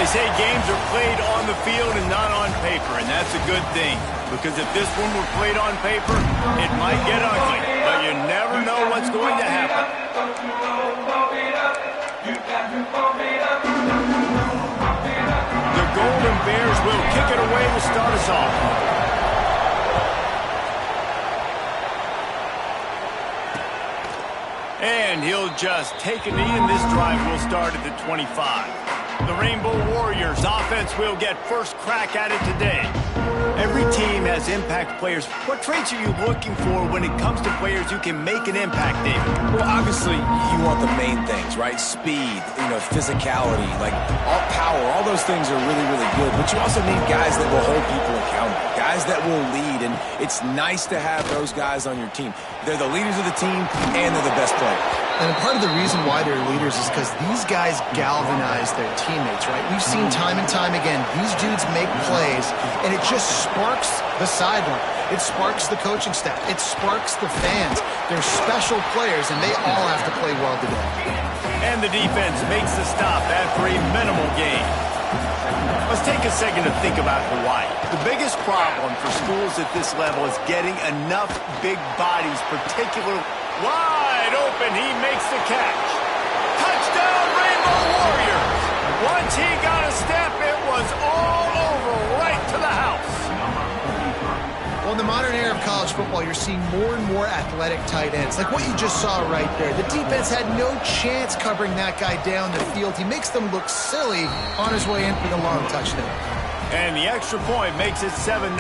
say games are played on the field and not on paper, and that's a good thing. Because if this one were played on paper, it might get ugly. But you never know what's going to happen. The Golden Bears will kick it away to start us off. And he'll just take a knee, and this drive will start at the 25. The Rainbow Warriors offense will get first crack at it today. Every team has impact players. What traits are you looking for when it comes to players who can make an impact, David? Well, obviously, you want the main things, right? Speed, physicality, like all power, all those things are really, really good. But you also need guys that will hold people accountable, guys that will lead, and it's nice to have those guys on your team. They're the leaders of the team, and they're the best players. And part of the reason why they're leaders is because these guys galvanize their teammates, right? We've seen time and time again, these dudes make plays, and it just sparks the sideline. It sparks the coaching staff. It sparks the fans. They're special players, and they all have to play well today. And the defense makes the stop after a minimal gain. Let's take a second to think about Hawaii. The biggest problem for schools at this level is getting enough big bodies, particularly wide open. He makes the catch. Touchdown, Rainbow Warriors. Once he got a step, it was all over, right to the house. Well, in the modern era of college football, you're seeing more and more athletic tight ends, like what you just saw right there. The defense had no chance covering that guy down the field. He makes them look silly on his way in for the long touchdown. And the extra point makes it 7-0.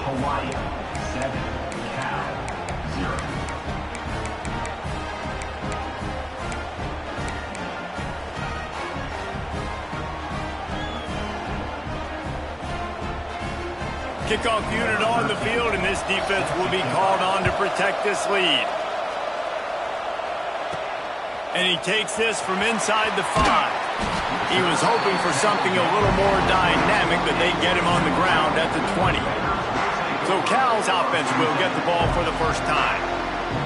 Hawaii 7, Cal 0. Kickoff unit on the field, and this defense will be called on to protect this lead. And he takes this from inside the 5. He was hoping for something a little more dynamic, but they get him on the ground at the 20. So Cal's offense will get the ball for the first time.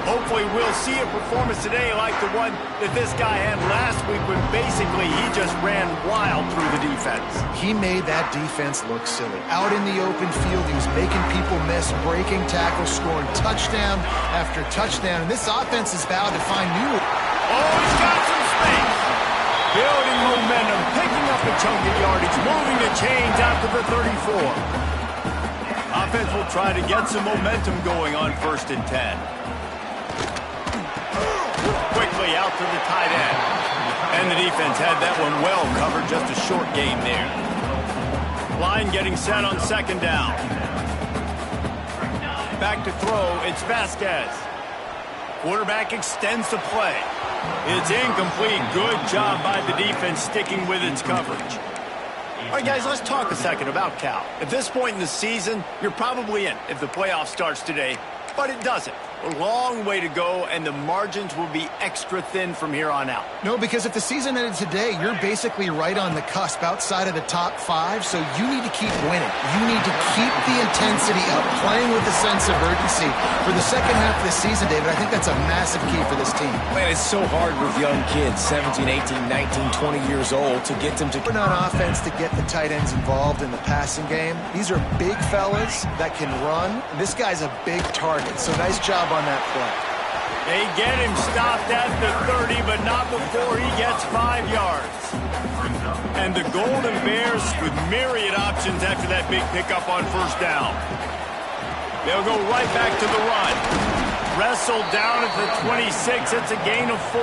Hopefully we'll see a performance today like the one that this guy had last week when basically he just ran wild through the defense. He made that defense look silly. Out in the open field, he was making people miss, breaking tackles, scoring touchdown after touchdown. And this offense is vowed to find new. Oh, he's got some space. Building momentum, picking up a chunk of yardage, moving the chains out to the 34. Offense will try to get some momentum going on 1st and 10. Quickly out to the tight end. And the defense had that one well covered, just a short gain there. Line getting set on 2nd down. Back to throw, it's Vasquez. Quarterback extends the play. It's incomplete. Good job by the defense sticking with its coverage. All right, guys, let's talk a second about Cal. At this point in the season, you're probably in if the playoff starts today, but it doesn't. A long way to go, and the margins will be extra thin from here on out. No, because if the season ended today, you're basically right on the cusp outside of the top 5, so you need to keep winning. You need to keep the intensity up, playing with a sense of urgency. For the second half of the season, David, I think that's a massive key for this team. Man, it's so hard with young kids, 17, 18, 19, 20 years old, to get them to... On offense to get the tight ends involved in the passing game. These are big fellas that can run. This guy's a big target, so nice job on that play. They get him stopped at the 30, but not before he gets 5 yards. And the Golden Bears with myriad options after that big pickup on 1st down. They'll go right back to the run. Wrestled down at the 26. It's a gain of 4.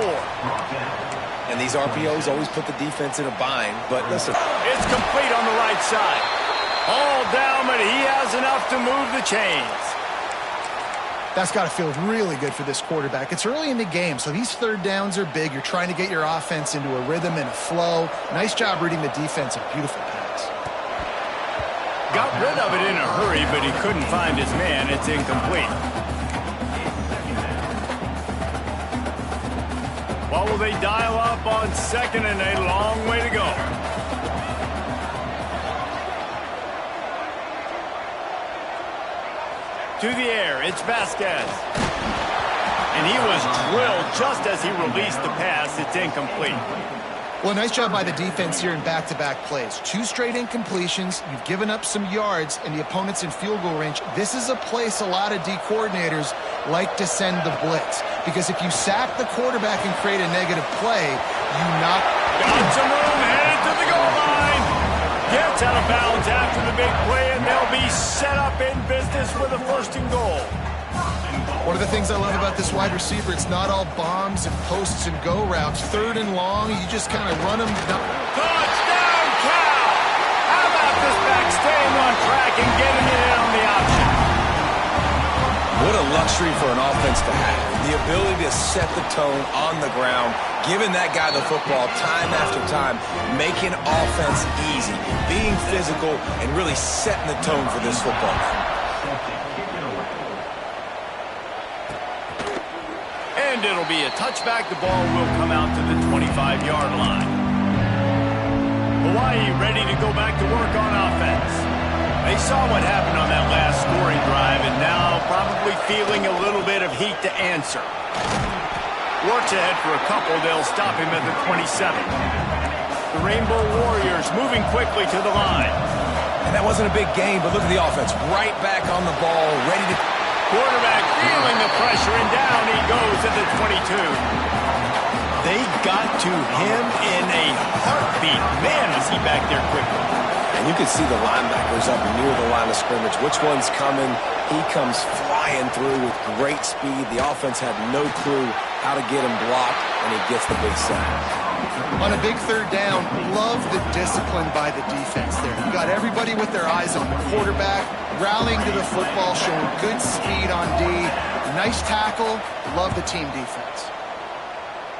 And these RPOs always put the defense in a bind, but listen. It's complete on the right side. All down, but he has enough to move the chains. That's got to feel really good for this quarterback. It's early in the game, so these 3rd downs are big. You're trying to get your offense into a rhythm and a flow. Nice job reading the defense. A beautiful pass. Got rid of it in a hurry, but he couldn't find his man. It's incomplete. What will they dial up on 2nd and a long way to go? To the air, it's Vasquez. And he was drilled just as he released the pass. It's incomplete. Well, nice job by the defense here in back-to-back plays. 2 straight incompletions, you've given up some yards, and the opponent's in field goal range. This is a place a lot of D coordinators like to send the blitz, because if you sack the quarterback and create a negative play, you knock... Got some room, headed to the goal line. Gets out of bounds after the big play, and they'll be set up in business with a 1st and goal. One of the things I love about this wide receiver, it's not all bombs and posts and go routes. 3rd and long, you just kind of run them. Touchdown, Cal! How about this back staying on track and getting it in on the option? What a luxury for an offense to have. The ability to set the tone on the ground, giving that guy the football time after time, making offense easy, being physical, and really setting the tone for this football game. And it'll be a touchback. The ball will come out to the 25-yard line. Hawaii ready to go back to work on offense. They saw what happened on that last scoring drive, and now probably feeling a little bit of heat to answer. Works ahead for a couple. They'll stop him at the 27. The Rainbow Warriors moving quickly to the line. And that wasn't a big game, but look at the offense. Right back on the ball, ready to... Quarterback feeling the pressure, and down he goes at the 22. They got to him in a heartbeat. Man, was he back there quickly. And you can see the linebackers up near the line of scrimmage. Which one's coming? He comes flying through with great speed. The offense had no clue how to get him blocked, and he gets the big sack. On a big 3rd down, love the discipline by the defense there. You got everybody with their eyes on the quarterback, rallying to the football, showing good speed on D. Nice tackle. Love the team defense.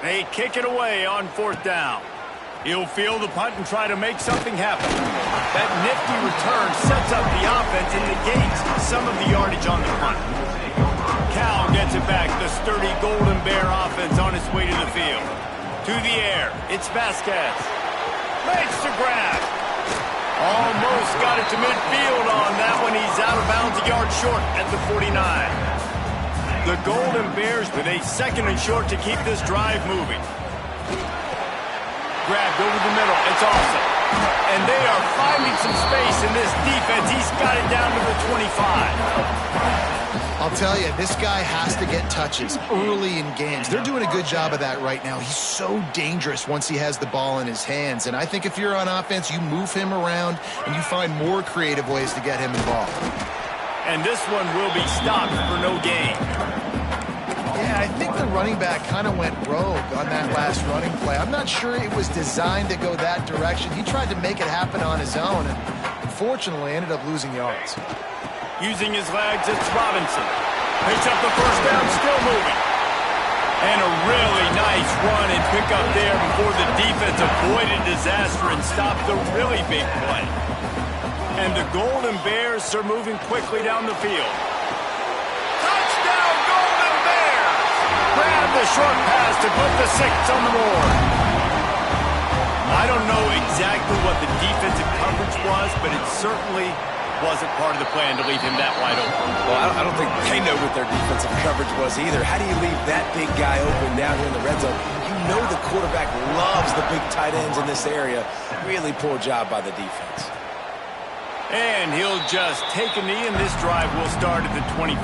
They kick it away on 4th down. He'll field the punt and try to make something happen. That nifty return sets up the offense and negates some of the yardage on the punt. Cal gets it back. The sturdy Golden Bear offense on its way to the field. To the air, it's Vasquez. Makes the grab. Almost got it to midfield on that one. He's out of bounds, a yard short at the 49. The Golden Bears with a 2nd and short to keep this drive moving. Grabbed over the middle. It's awesome. And they are finding some space in this defense. He's got it down to the 25. I'll tell you, this guy has to get touches early in games. They're doing a good job of that right now. He's so dangerous once he has the ball in his hands. And I think if you're on offense, you move him around and you find more creative ways to get him involved. And this one will be stopped for no gain. Yeah, I think the running back kind of went rogue on that last running play. I'm not sure it was designed to go that direction. He tried to make it happen on his own and unfortunately ended up losing yards. Using his legs, it's Robinson. Picks up the 1st down, still moving. And a really nice run and pick up there before the defense avoided disaster and stopped the really big play. And the Golden Bears are moving quickly down the field. Touchdown, Golden Bears! Grab the short pass to put the 6 on the board. I don't know exactly what the defensive coverage was, but it certainly wasn't part of the plan to leave him that wide open. Well, I don't think they know what their defensive coverage was either. How do you leave that big guy open down here in the red zone? You know the quarterback loves the big tight ends in this area. Really poor job by the defense. And he'll just take a knee, and this drive will start at the 25.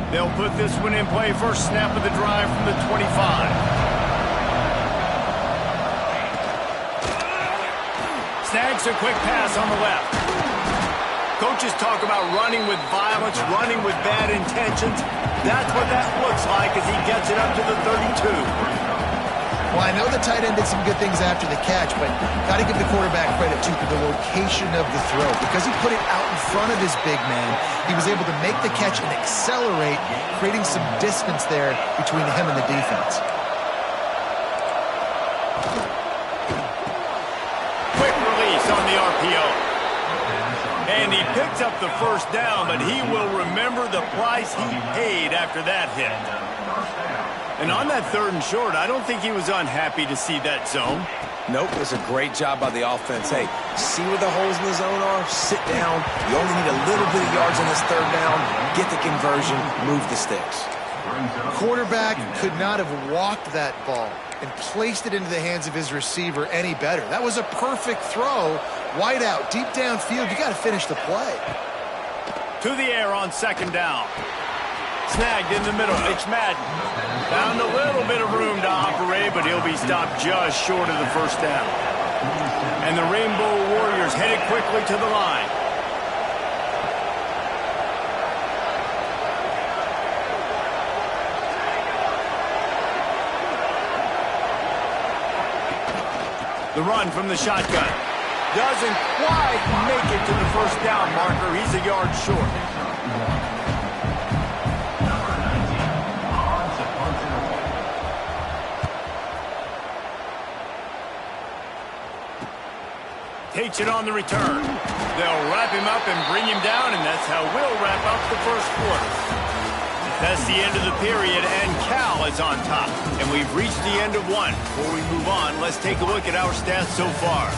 They'll put this one in play. First snap of the drive from the 25. Snags a quick pass on the left. Coaches talk about running with violence, running with bad intentions. That's what that looks like as he gets it up to the 32. Well, I know the tight end did some good things after the catch, but got to give the quarterback credit, too, for the location of the throw. Because he put it out in front of his big man, he was able to make the catch and accelerate, creating some distance there between him and the defense. On the RPO. And he picks up the 1st down, but he will remember the price he paid after that hit. And on that 3rd and short, I don't think he was unhappy to see that zone. Nope, it was a great job by the offense. Hey, see where the holes in the zone are? Sit down. You only need a little bit of yards on this 3rd down. Get the conversion. Move the sticks. Quarterback could not have walked that ball. and placed it into the hands of his receiver any better. That was a perfect throw. Wide out, deep downfield. You got to finish the play. To the air on second down. Snagged in the middle. It's Madden. Found a little bit of room to operate, but he'll be stopped just short of the first down. And the Rainbow Warriors headed quickly to the line. The run from the shotgun. Doesn't quite make it to the first down marker. He's a yard short. Takes it on the return. They'll wrap him up and bring him down, and that's how we'll wrap up the first quarter. That's the end of the period, and Cal is on top. And we've reached the end of one. Before we move on, let's take a look at our stats so far.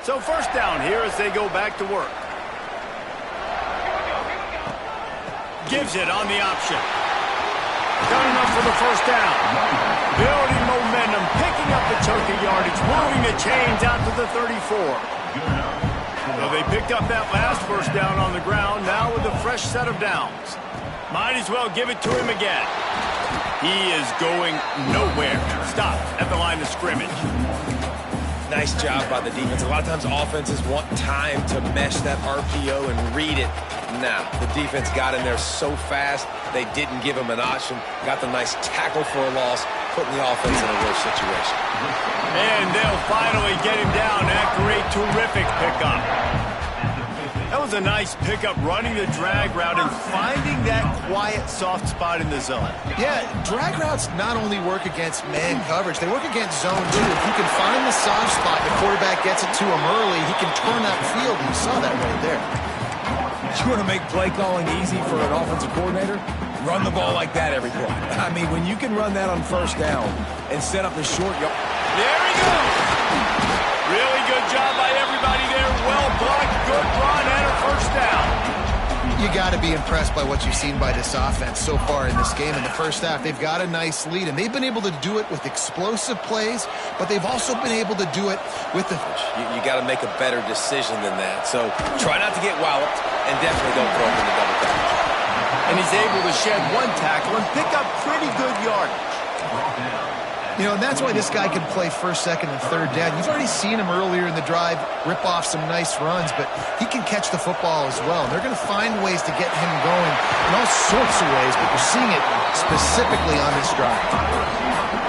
So first down here as they go back to work. Gives it on the option. Done enough for the first down. Building momentum, picking up a chunk of yardage, moving the chains out to the 34. So they picked up that last first down on the ground, now with a fresh set of downs. Might as well give it to him again. He is going nowhere. Stopped at the line of scrimmage. Nice job by the defense. A lot of times offenses want time to mesh that RPO and read it. Nah, the defense got in there so fast, they didn't give him an option. Got the nice tackle for a loss, putting the offense in a real situation. And they'll finally get him down after a terrific pickup. That was a nice pickup, running the drag route and finding that quiet, soft spot in the zone. Yeah, drag routes not only work against man coverage, they work against zone too. If you can find the soft spot, the quarterback gets it to him early, he can turn that field, and you saw that right there. You want to make play calling easy for an offensive coordinator? Run the ball like that every play. I mean, when you can run that on first down and set up the short yard. There he goes. Really good job by everybody there. Well blocked, good run, and a first down. You got to be impressed by what you've seen by this offense so far in this game. In the first half, they've got a nice lead, and they've been able to do it with explosive plays, but they've also been able to do it with the... You got to make a better decision than that. So try not to get walloped, and definitely don't throw up in the double coverage. And he's able to shed one tackle and pick up pretty good yardage. You know, and that's why this guy can play first, second, and third down. You've already seen him earlier in the drive rip off some nice runs, but he can catch the football as well. And they're going to find ways to get him going in all sorts of ways, but you're seeing it specifically on this drive.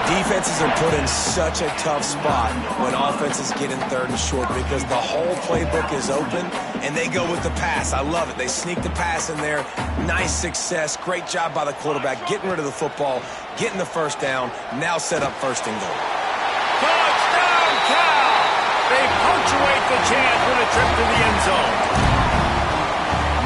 Defenses are put in such a tough spot when offenses get in third and short because the whole playbook is open, and they go with the pass. I love it. They sneak the pass in there. Nice success. Great job by the quarterback getting rid of the football, getting the first down, now set up first and goal. Touchdown, Cal! They punctuate the chance with a trip to the end zone.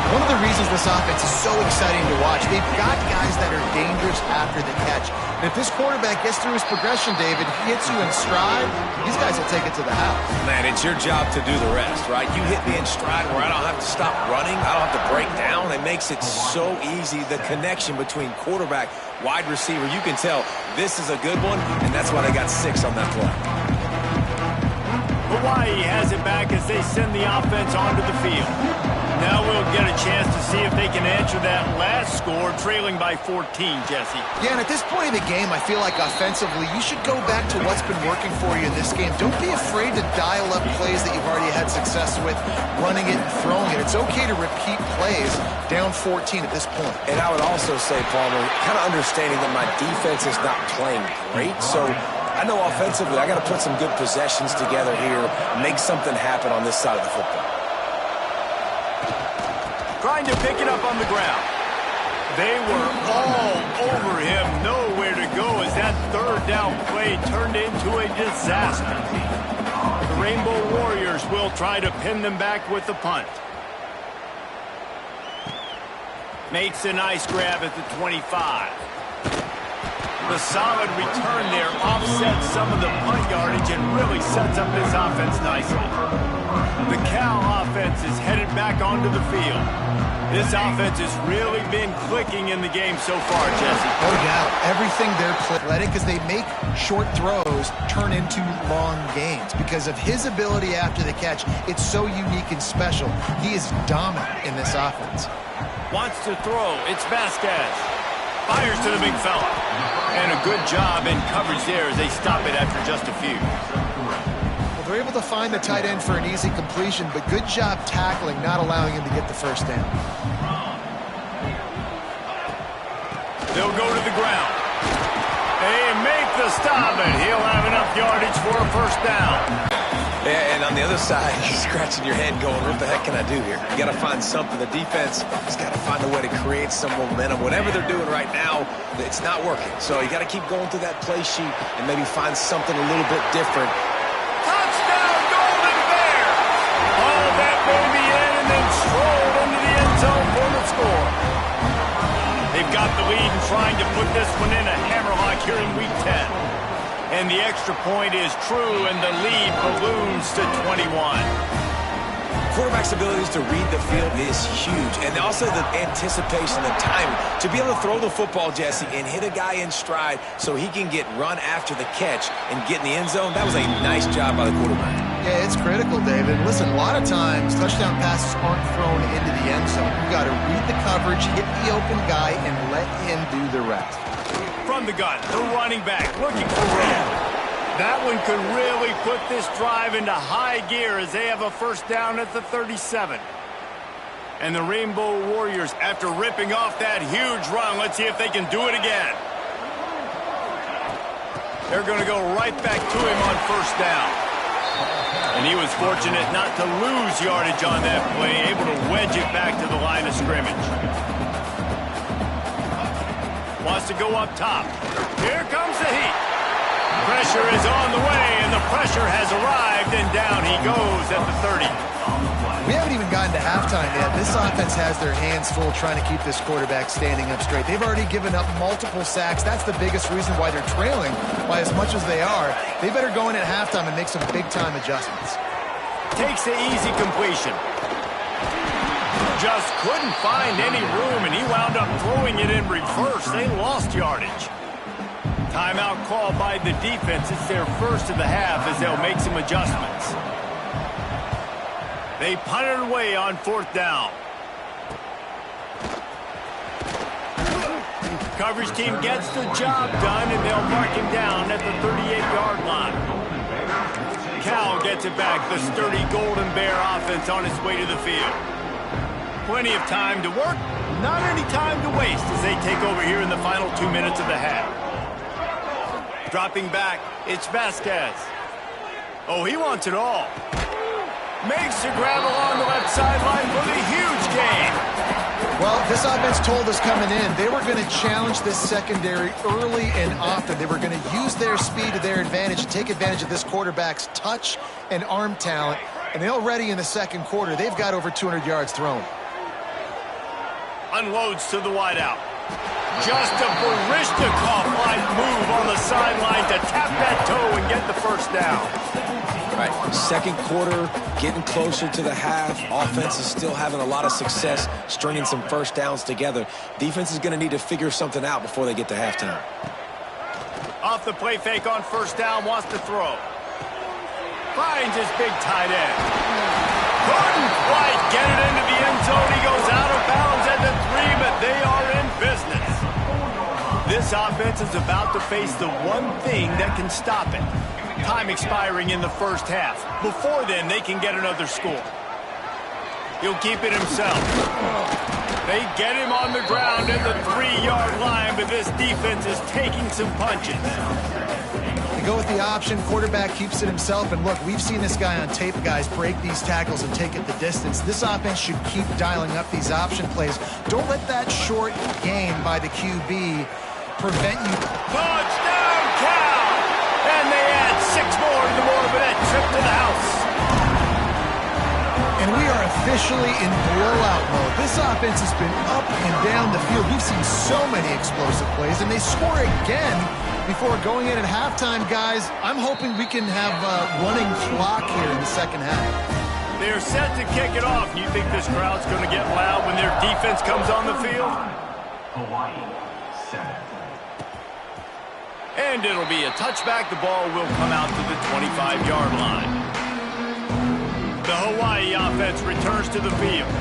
One of the reasons this offense is so exciting to watch, they've got guys that are dangerous after the catch. And if this quarterback gets through his progression, David, hits you in stride, these guys will take it to the house. Man, it's your job to do the rest, right? You hit me in stride where I don't have to stop running. I don't have to break down. It makes it so easy. The connection between quarterback, wide receiver, you can tell this is a good one, and that's why they got 6 on that play. Hawaii has it back as they send the offense onto the field. Now we'll get a chance to see if they can answer that last score, trailing by 14, Jesse. Yeah, and at this point of the game, I feel like offensively, you should go back to what's been working for you in this game. Don't be afraid to dial up plays that you've already had success with, running it and throwing it. It's okay to repeat plays down 14 at this point. And I would also say, Palmer, kind of understanding that my defense is not playing great, so I know offensively I got to put some good possessions together here, make something happen on this side of the football. Trying to pick it up on the ground. They were all over him, nowhere to go as that third down play turned into a disaster. The Rainbow Warriors will try to pin them back with the punt. Makes a nice grab at the 25. The solid return there offsets some of the punt yardage and really sets up this offense nicely. The Cal offense is headed back onto the field. This offense has really been clicking in the game so far, Jesse. No doubt. Everything they're athletic as they make short throws turn into long gains. Because of his ability after the catch, it's so unique and special. He is dominant in this offense. Wants to throw. It's Vasquez. Fires to the big fella. And a good job in coverage there as they stop it after just a few. Well, they're able to find the tight end for an easy completion, but good job tackling, not allowing him to get the first down. They'll go to the ground. They make the stop, and he'll have enough yardage for a first down. Yeah, and on the other side, you're scratching your head going, what the heck can I do here? You got to find something. The defense has got to find a way to create some momentum. Whatever they're doing right now, it's not working. So you got to keep going through that play sheet and maybe find something a little bit different. Touchdown, Golden Bear! All that baby in and then strolled into the end zone for the score. They've got the lead and trying to put this one in a hammerlock here in Week 10. And the extra point is true, and the lead balloons to 21. Quarterback's abilities to read the field is huge. And also the anticipation, the timing. To be able to throw the football, Jesse, and hit a guy in stride so he can get run after the catch and get in the end zone, that was a nice job by the quarterback. Yeah, it's critical, David. Listen, a lot of times touchdown passes aren't thrown into the end zone. You got to read the coverage, hit the open guy, and let him do the rest. From the gun, the running back looking for room. That one could really put this drive into high gear as they have a first down at the 37. And the Rainbow Warriors, after ripping off that huge run, let's see if they can do it again. They're going to go right back to him on first down. And he was fortunate not to lose yardage on that play, able to wedge it back to the line of scrimmage. Wants to go up top. Here comes the heat. Pressure is on the way, and the pressure has arrived, and down he goes at the 30. We haven't even gotten to halftime yet. This offense has their hands full trying to keep this quarterback standing up straight. They've already given up multiple sacks. That's the biggest reason why they're trailing by as much as they are. They better go in at halftime and make some big-time adjustments. Takes the easy completion. Just couldn't find any room, and he wound up throwing it in reverse. They lost yardage. Timeout call by the defense. It's their first of the half as they'll make some adjustments. They punt it away on fourth down. Coverage team gets the job done, and they'll mark him down at the 38-yard line. Cal gets it back. The sturdy Golden Bear offense on its way to the field. Plenty of time to work, not any time to waste as they take over here in the final 2 minutes of the half. Dropping back, it's Vasquez. Oh, he wants it all. Makes the grab along the left sideline for the huge gain. Well, this offense told us coming in, they were going to challenge this secondary early and often. They were going to use their speed to their advantage and take advantage of this quarterback's touch and arm talent. And they already in the second quarter, they've got over 200 yards thrown. Unloads to the wideout. Just a Barishnikov-like move on the sideline to tap that toe and get the first down. Right, second quarter, getting closer to the half. Offense is still having a lot of success stringing some first downs together. Defense is going to need to figure something out before they get to halftime. Off the play fake on first down, wants to throw. Finds his big tight end. Couldn't quite get it into the end zone. He goes out of bounds at the 3, but they are in business. This offense is about to face the one thing that can stop it. Time expiring in the first half. Before then, they can get another score. He'll keep it himself. They get him on the ground at the 3-yard line, but this defense is taking some punches. They go with the option. Quarterback keeps it himself. And look, we've seen this guy on tape, guys, break these tackles and take it the distance. This offense should keep dialing up these option plays. Don't let that short gain by the QB prevent you. Touchdown, Cal! And they add 6 more to the Morbidette trip to the house. And we are officially in blowout mode. This offense has been up and down the field. We've seen so many explosive plays, and they score again before going in at halftime, guys. I'm hoping we can have a running clock here in the second half. They're set to kick it off. You think this crowd's going to get loud when their defense comes on the field? Hawaii, 7. And it'll be a touchback. The ball will come out to the 25-yard line. The Hawaii offense returns to the field.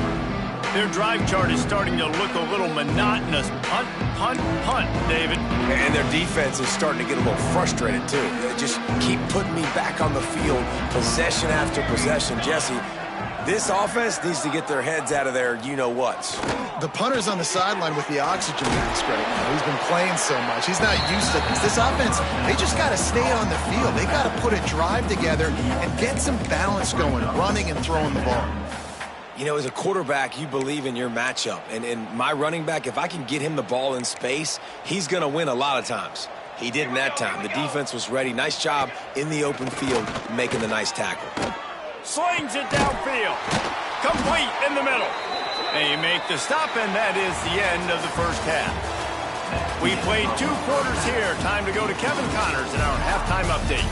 Their drive chart is starting to look a little monotonous. Punt, punt, punt, David. And their defense is starting to get a little frustrated, too. They just keep putting me back on the field, possession after possession. Jesse, this offense needs to get their heads out of their you-know-whats. The punter's on the sideline with the oxygen mask right now. He's been playing so much. He's not used to this. This offense, they just got to stay on the field. They got to put a drive together and get some balance going, running and throwing the ball. You know, as a quarterback, you believe in your matchup. And my running back, if I can get him the ball in space, he's going to win a lot of times. He didn't that time. The defense was ready. Nice job in the open field making the nice tackle. Slings it downfield. Complete in the middle. They make the stop, and that is the end of the first half. We played 2 quarters here. Time to go to Kevin Connors in our halftime update.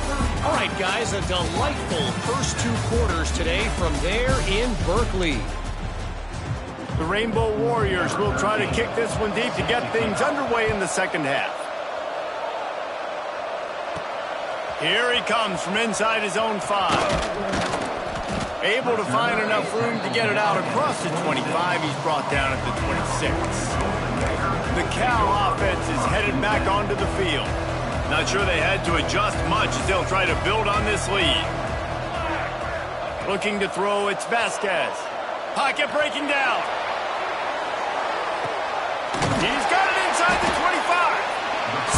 All right, guys, a delightful first 2 quarters today from there in Berkeley. The Rainbow Warriors will try to kick this one deep to get things underway in the second half. Here he comes from inside his own 5. Able to find enough room to get it out across the 25. He's brought down at the 26. The Cal offense is headed back onto the field. Not sure they had to adjust much as they'll try to build on this lead. Looking to throw, it's Vasquez. Pocket breaking down. He's got it inside the 25.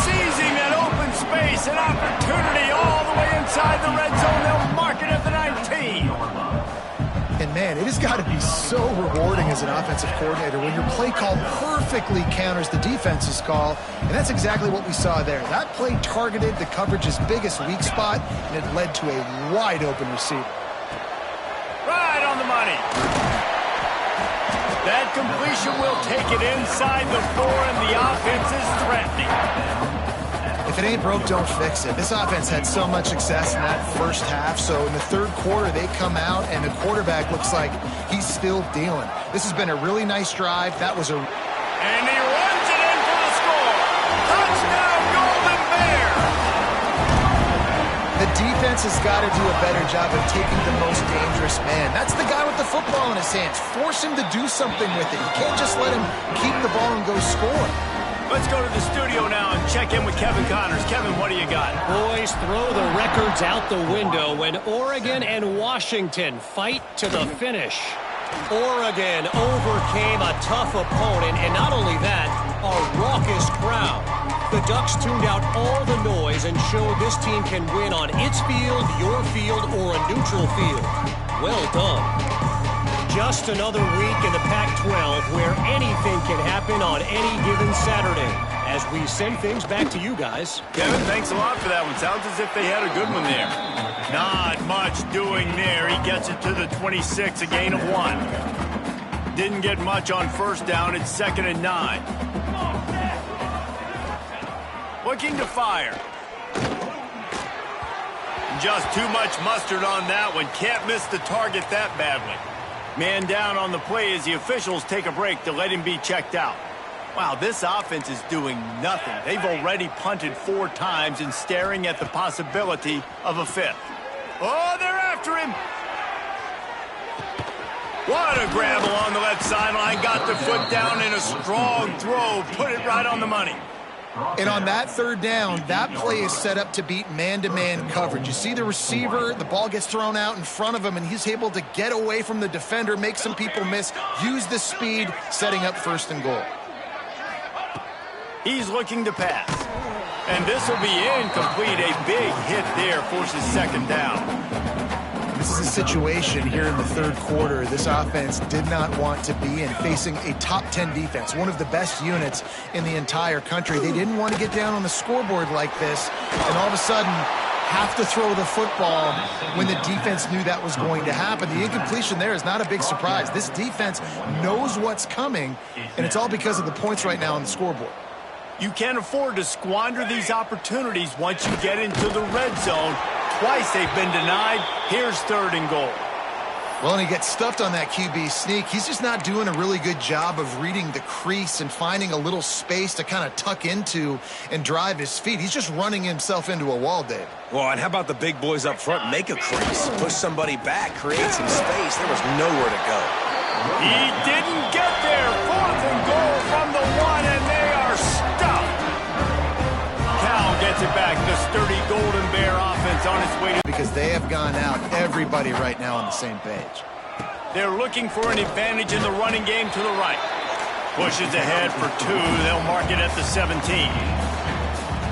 Seizing that open space, an opportunity all the way inside the red zone. They'll mark it at the 19. And, man, it has got to be so rewarding as an offensive coordinator when your play call perfectly counters the defense's call, and that's exactly what we saw there. That play targeted the coverage's biggest weak spot, and it led to a wide-open receiver. Right on the money. That completion will take it inside the 4, and the offense is threatening. If it ain't broke, don't fix it. This offense had so much success in that first half, so in the third quarter, they come out, and the quarterback looks like he's still dealing. This has been a really nice drive. That was a... And he runs it in for the score. Touchdown, Golden Bear! The defense has got to do a better job of taking the most dangerous man. That's the guy with the football in his hands. Force him to do something with it. You can't just let him keep the ball and go score. Let's go to the studio now and check in with Kevin Connors. Kevin, what do you got? Boys, throw the records out the window when Oregon and Washington fight to the finish. Oregon overcame a tough opponent, and not only that, a raucous crowd. The Ducks tuned out all the noise and showed this team can win on its field, your field, or a neutral field. Well done. Just another week in the Pac-12 where anything can happen on any given Saturday. As we send things back to you guys. Kevin, thanks a lot for that one. Sounds as if they had a good one there. Not much doing there. He gets it to the 26, a gain of 1. Didn't get much on first down. It's 2nd and 9. Looking to fire. Just too much mustard on that one. Can't miss the target that badly. Man down on the play as the officials take a break to let him be checked out. Wow, this offense is doing nothing. They've already punted 4 times and staring at the possibility of a 5th. Oh, they're after him. What a grab along the left sideline. Got the foot down in a strong throw. Put it right on the money. And on that 3rd down, that play is set up to beat man-to-man coverage. You see the receiver, the ball gets thrown out in front of him, and he's able to get away from the defender, make some people miss, use the speed, setting up 1st and goal. He's looking to pass. And this will be incomplete. A big hit there forces 2nd down. This is a situation here in the 3rd quarter this offense did not want to be in, facing a top 10 defense, one of the best units in the entire country. They didn't want to get down on the scoreboard like this, and all of a sudden, have to throw the football when the defense knew that was going to happen. The incompletion there is not a big surprise. This defense knows what's coming, and it's all because of the points right now on the scoreboard. You can't afford to squander these opportunities once you get into the red zone. Twice they've been denied. Here's 3rd and goal. Well, and he gets stuffed on that QB sneak. He's just not doing a really good job of reading the crease and finding a little space to kind of tuck into and drive his feet. He's just running himself into a wall, Dave. Well, and how about the big boys up front? Make a crease, push somebody back, create some space. There was nowhere to go. He didn't get there. 4th and goal from the 1, and they are stuffed. Cal gets it back. The sturdy Golden Bear offense on its way to... Because they have gone out, everybody right now on the same page. They're looking for an advantage in the running game to the right. Pushes ahead for 2. They'll mark it at the 17.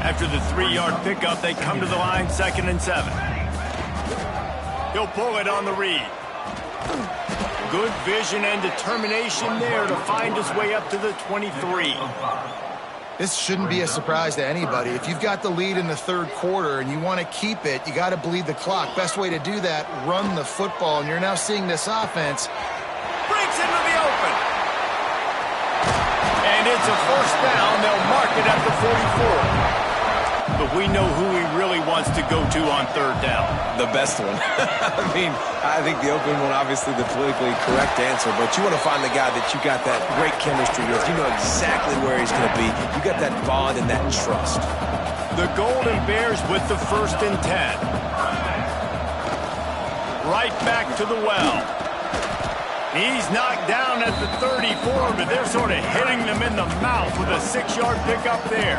After the 3-yard pickup, they come to the line 2nd and 7. He'll pull it on the read. Good vision and determination there to find his way up to the 23. This shouldn't be a surprise to anybody. If you've got the lead in the 3rd quarter and you want to keep it, you got to bleed the clock. Best way to do that, run the football. And you're now seeing this offense. Breaks into the open. And it's a 1st down. They'll mark it at the 44. But we know who he really wants to go to on 3rd down. The best one. I think the open one, obviously the politically correct answer, but you want to find the guy that you got that great chemistry with. You know exactly where he's going to be. You got that bond and that trust. The Golden Bears with the 1st and 10. Right back to the well. He's knocked down at the 34, but they're sort of hitting them in the mouth with a 6-yard pickup there.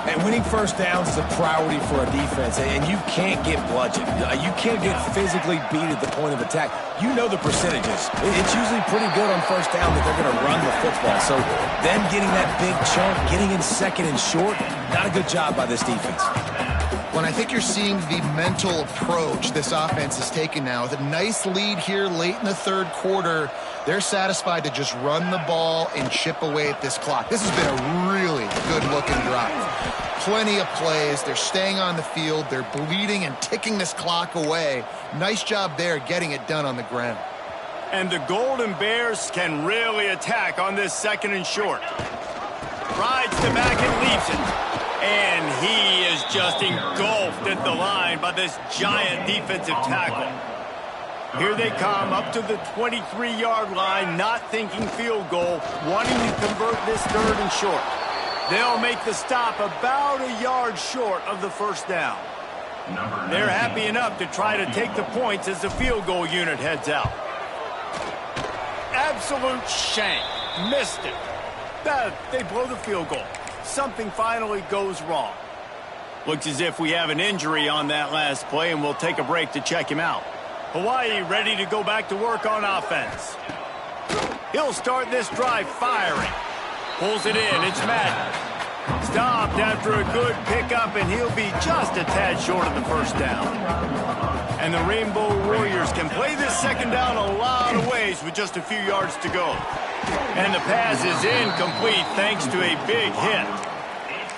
And winning 1st downs is a priority for a defense, and you can't get bludgeoned. You can't get physically beat at the point of attack. You know the percentages. It's usually pretty good on 1st down that they're going to run the football. So them getting that big chunk, getting in 2nd and short, not a good job by this defense. When I think you're seeing the mental approach this offense is taking now. With a nice lead here late in the 3rd quarter, they're satisfied to just run the ball and chip away at this clock. This has been a really good-looking drive. Plenty of plays. They're staying on the field. They're bleeding and ticking this clock away. Nice job there getting it done on the ground. And the Golden Bears can really attack on this 2nd and short. Rides the back and leaves it. And he is just engulfed at the line by this giant defensive tackle. Here they come up to the 23-yard line, not thinking field goal, wanting to convert this 3rd and short. They'll make the stop about a yard short of the 1st down. They're happy enough to try to take the points as the field goal unit heads out. Absolute shank. Missed it. They blow the field goal. Something finally goes wrong. Looks as if we have an injury on that last play, and we'll take a break to check him out. Hawaii ready to go back to work on offense. He'll start this drive firing. Pulls it in. It's Madden. Stopped after a good pickup, and he'll be just a tad short of the 1st down. And the Rainbow Warriors can play this 2nd down a lot of ways with just a few yards to go. And the pass is incomplete thanks to a big hit.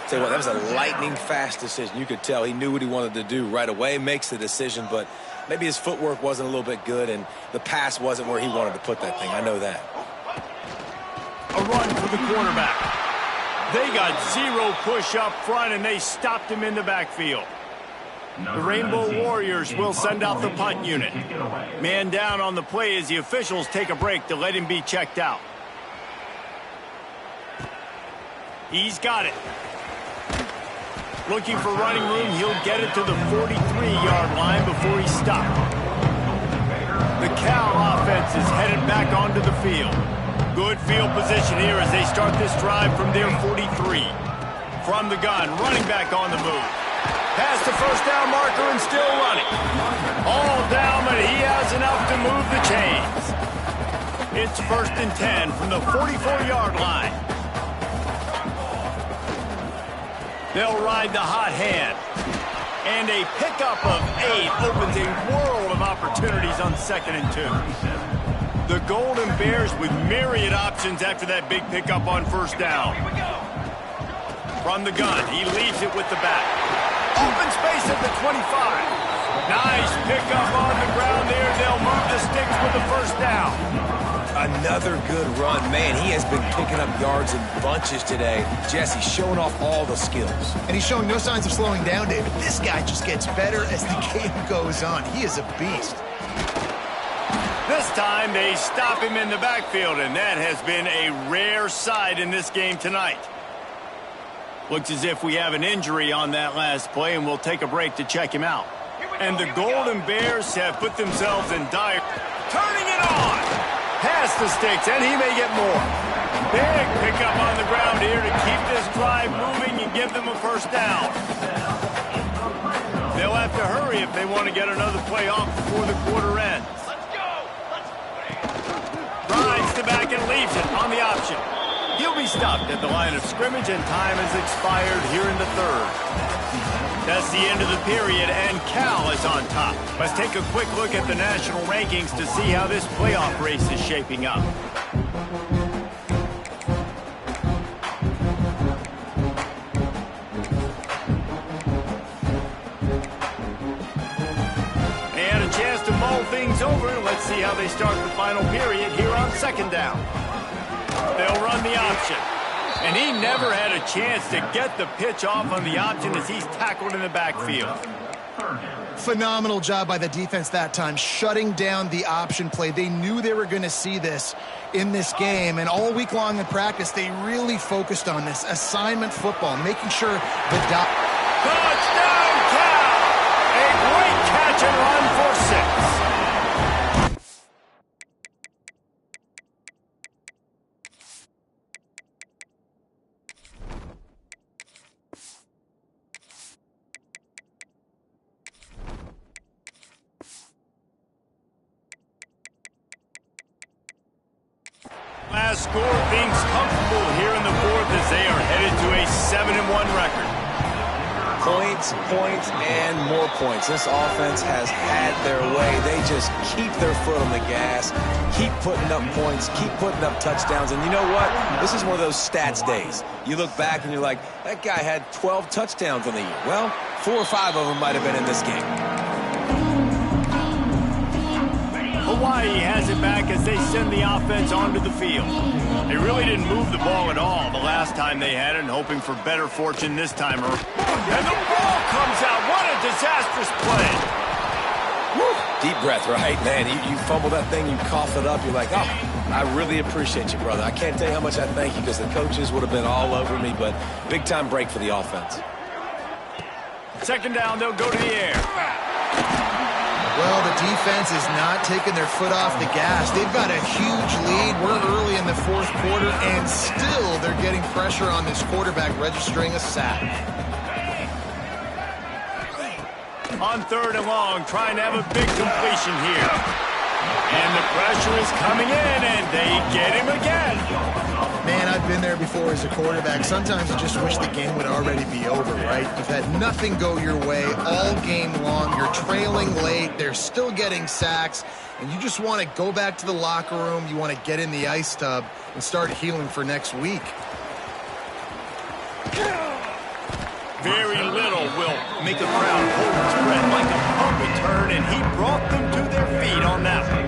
Tell you what, that was a lightning-fast decision. You could tell he knew what he wanted to do right away, makes the decision, but maybe his footwork wasn't a little bit good, and the pass wasn't where he wanted to put that thing. I know that. A run for the quarterback. They got 0 push up front, and they stopped him in the backfield. The Rainbow Warriors will send out the punt unit. Man down on the play as the officials take a break to let him be checked out. He's got it. Looking for running room, he'll get it to the 43-yard line before he's stopped. The Cal offense is headed back onto the field. Good field position here as they start this drive from their 43. From the gun, running back on the move. Past the 1st down marker and still running. All down, but he has enough to move the chains. It's 1st and 10 from the 44-yard line. They'll ride the hot hand. And a pickup of 8 opens a world of opportunities on 2nd and 2. The Golden Bears with myriad options after that big pickup on 1st down. From the gun, he leaves it with the back. Open space at the 25. Nice pickup on the ground there. They'll move the sticks with the first down. Another good run. Man, he has been picking up yards in bunches today. Jesse showing off all the skills. And he's showing no signs of slowing down, David. This guy just gets better as the game goes on. He is a beast. This time they stop him in the backfield, and that has been a rare sight in this game tonight. Looks as if we have an injury on that last play, and we'll take a break to check him out. And the Golden Bears have put themselves in dire... Turning it on! Past the sticks, and he may get more. Big pickup on the ground here to keep this drive moving and give them a first down. They'll have to hurry if they want to get another play off before the quarter ends. Rides the back and leaves it on the option. He'll be stopped at the line of scrimmage, and time has expired here in the third. That's the end of the period, and Cal is on top. Let's take a quick look at the national rankings to see how this playoff race is shaping up. They had a chance to mull things over. Let's see how they start the final period here on second down. They'll run the option. And he never had a chance to get the pitch off on the option as he's tackled in the backfield. Phenomenal job by the defense that time, shutting down the option play. They knew they were going to see this in this game, and all week long in practice, they really focused on this assignment football, making sure the touchdown, Cal! A great catch and run for 6. Last score, things comfortable here in the fourth as they are headed to a 7-1 record. Points, points, and more points. This offense has had their way. They just keep their foot on the gas, keep putting up points, keep putting up touchdowns. And you know what? This is one of those stats days. You look back and you're like, that guy had 12 touchdowns in the year. Well, 4 or 5 of them might have been in this game. Hawaii has it back as they send the offense onto the field. They really didn't move the ball at all the last time they had it, and hoping for better fortune this time. And the ball comes out. What a disastrous play. Woo. Deep breath, right? Man, you fumble that thing, you cough it up, you're like, oh, I really appreciate you, brother. I can't tell you how much I thank you because the coaches would have been all over me, but big-time break for the offense. Second down, they'll go to the air. Well, the defense is not taking their foot off the gas. They've got a huge lead. We're early in the fourth quarter, and still they're getting pressure on this quarterback, registering a sack. On third and long, trying to have a big completion here. And the pressure is coming in, and they get him again. Man, I've been there before as a quarterback. Sometimes I just wish the game would already be over, right? You've had nothing go your way all game long. You're trailing late. They're still getting sacks. And you just want to go back to the locker room. You want to get in the ice tub and start healing for next week. Very little will make a crowd hold its breath like a punt return, and he brought them to their feet on that one.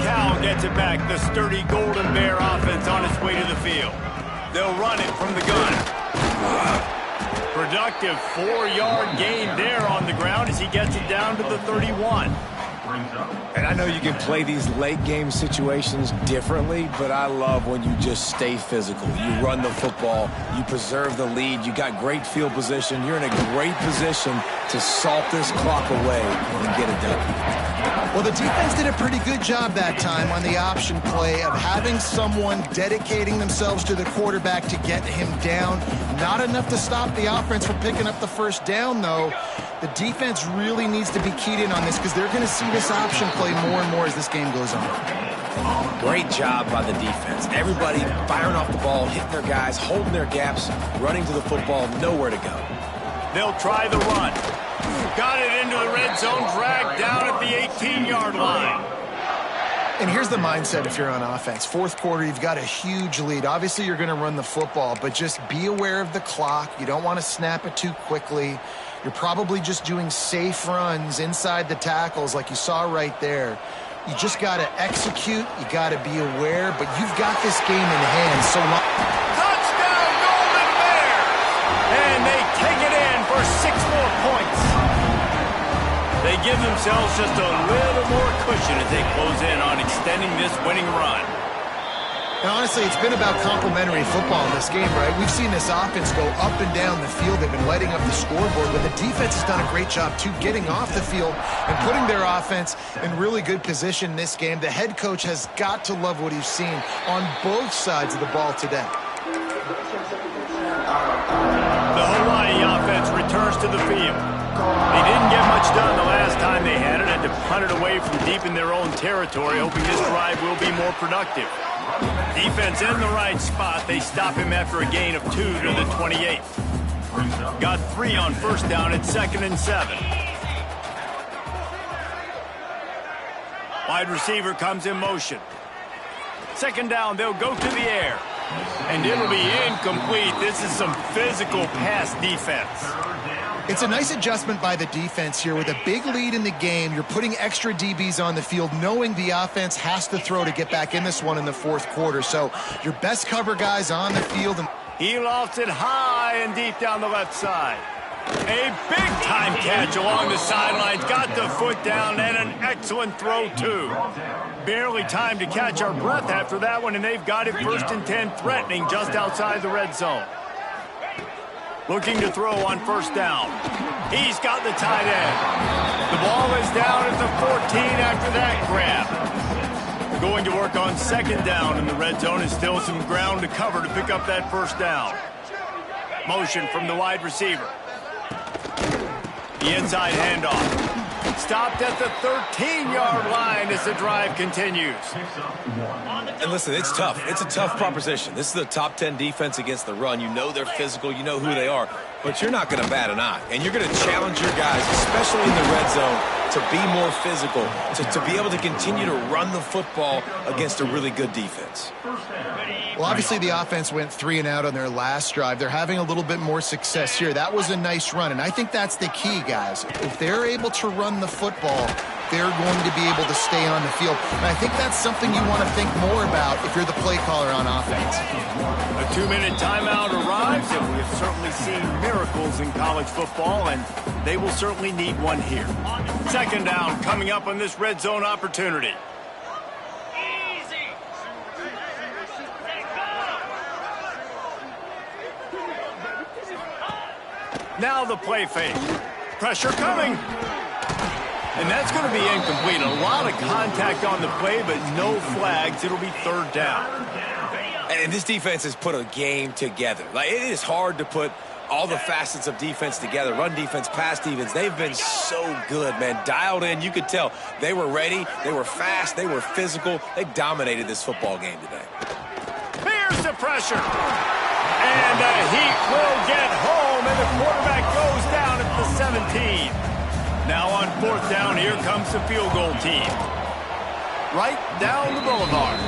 Cal gets it back, the sturdy Golden Bear offense on its way to the field. They'll run it from the gun. Productive 4-yard gain there on the ground as he gets it down to the 31. And I know you can play these late game situations differently, but I love when you just stay physical. You run the football, you preserve the lead, you got great field position, you're in a great position to salt this clock away and get it done. Well, the defense did a pretty good job that time on the option play of having someone dedicating themselves to the quarterback to get him down. Not enough to stop the offense from picking up the first down, though. The defense really needs to be keyed in on this because they're going to see this option play more and more as this game goes on. Great job by the defense. Everybody firing off the ball, hitting their guys, holding their gaps, running to the football, nowhere to go. They'll try the run. Got it into the red zone, dragged down at the 18-yard line. And here's the mindset if you're on offense. Fourth quarter, you've got a huge lead. Obviously, you're going to run the football, but just be aware of the clock. You don't want to snap it too quickly. You're probably just doing safe runs inside the tackles like you saw right there. You just got to execute. You got to be aware, but you've got this game in hand. So touchdown, Golden Bears! And they take it in for 6 more points. They give themselves just a little more cushion as they close in on extending this winning run. And honestly, it's been about complementary football in this game, right? We've seen this offense go up and down the field. They've been lighting up the scoreboard, but the defense has done a great job, too, getting off the field and putting their offense in really good position in this game. The head coach has got to love what he's seen on both sides of the ball today. The Hawaii offense returns to the field. They didn't get much done the last time they had it. Had to punt it away from deep in their own territory, hoping this drive will be more productive. Defense in the right spot. They stop him after a gain of 2 to the 28. Got 3 on first down at 2nd and 7. Wide receiver comes in motion. 2nd down, they'll go to the air. And it'll be incomplete. This is some physical pass defense. It's a nice adjustment by the defense here. With a big lead in the game, you're putting extra DBs on the field, knowing the offense has to throw to get back in this one in the 4th quarter. So your best cover guys on the field. He lofts it high and deep down the left side. A big-time catch along the sidelines. Got the foot down and an excellent throw, too. Barely time to catch our breath after that one, and they've got it 1st and 10, threatening just outside the red zone. Looking to throw on 1st down. He's got the tight end. The ball is down at the 14 after that grab. Going to work on 2nd down in the red zone, and still some ground to cover to pick up that 1st down. Motion from the wide receiver. The inside handoff. Stopped at the 13-yard line as the drive continues. And listen, it's tough. It's a tough proposition. This is the top 10 defense against the run. You know they're physical. You know who they are. But you're not going to bat an eye. And you're going to challenge your guys, especially in the red zone, to be more physical, to be able to continue to run the football against a really good defense. Well, obviously the offense went 3 and out on their last drive. They're having a little bit more success here. That was a nice run, and I think that's the key, guys. If they're able to run the football, they're going to be able to stay on the field. And I think that's something you want to think more about if you're the play caller on offense. A 2-minute timeout arrives, and we have certainly seen miracles in college football, and they will certainly need one here. 2nd down coming up on this red zone opportunity. Now the play fake. Pressure coming. And that's going to be incomplete. A lot of contact on the play, but no flags. It'll be 3rd down. And this defense has put a game together. Like, it is hard to put all the facets of defense together. Run defense, pass defense. They've been so good, man. Dialed in. You could tell they were ready. They were fast. They were physical. They dominated this football game today. Here's the pressure. And the Heat will get home, and the quarterback goes down at the 17. Now on 4th down, here comes the field goal team. Right down the boulevard.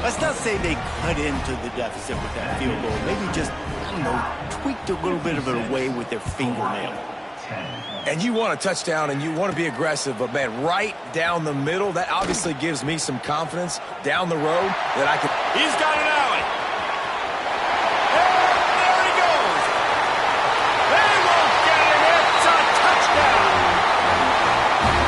Let's not say they cut into the deficit with that field goal. Maybe just, I don't know, tweaked a little bit of it away with their fingernail. And you want a touchdown and you want to be aggressive, but, man, right down the middle, that obviously gives me some confidence down the road that I can. He's got an alley. And there he goes. They won't get him. It's a touchdown.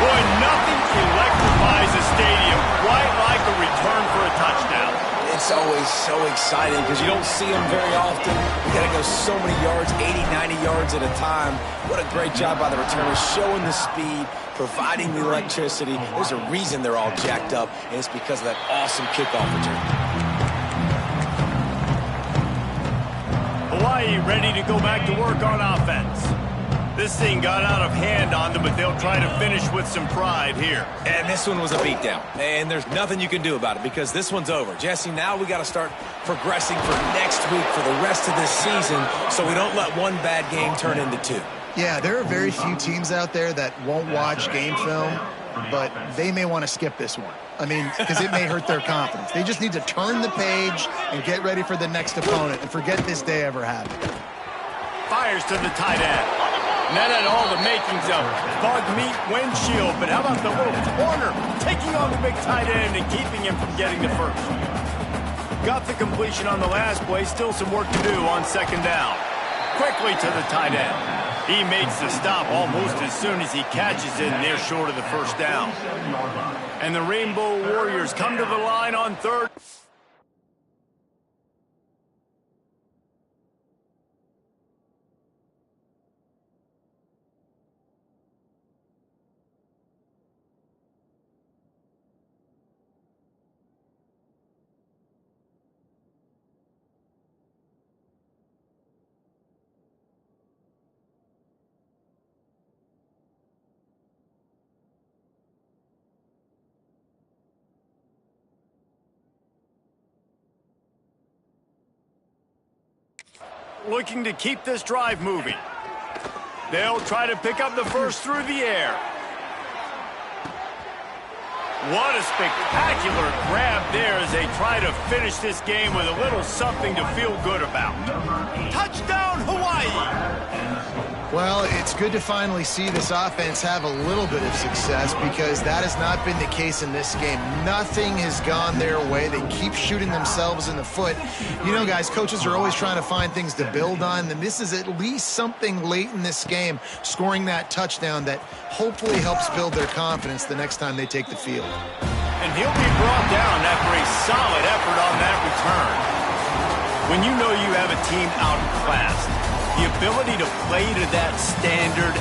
Boy, nothing electrifies a stadium quite like a return for a touchdown. It's always so exciting because you don't see them very often. You got to go so many yards, 80, 90 yards at a time. What a great job by the returners, showing the speed, providing the electricity. There's a reason they're all jacked up, and it's because of that awesome kickoff return. Hawaii ready to go back to work on offense. This thing got out of hand on them, but they'll try to finish with some pride here. And this one was a beatdown, and there's nothing you can do about it because this one's over. Jesse, now we got to start progressing for next week for the rest of this season so we don't let one bad game turn into 2. Yeah, there are very few teams out there that won't watch game film, but they may want to skip this one. I mean, because it may hurt their confidence. They just need to turn the page and get ready for the next opponent and forget this day ever happened. Fires to the tight end. And that had all the makings of bug meat windshield. But how about the little corner taking on the big tight end and keeping him from getting the first? Got the completion on the last play. Still some work to do on second down. Quickly to the tight end. He makes the stop almost as soon as he catches it, and they're short of the first down. And the Rainbow Warriors come to the line on third. Looking to keep this drive moving. They'll try to pick up the first through the air. What a spectacular grab there as they try to finish this game with a little something to feel good about. Touchdown, Hawaii! Well, it's good to finally see this offense have a little bit of success because that has not been the case in this game. Nothing has gone their way. They keep shooting themselves in the foot. You know, guys, coaches are always trying to find things to build on, and this is at least something late in this game, scoring that touchdown that hopefully helps build their confidence the next time they take the field. And he'll be brought down after a solid effort on that return. When you know you have a team outclassed, the ability to play to that standard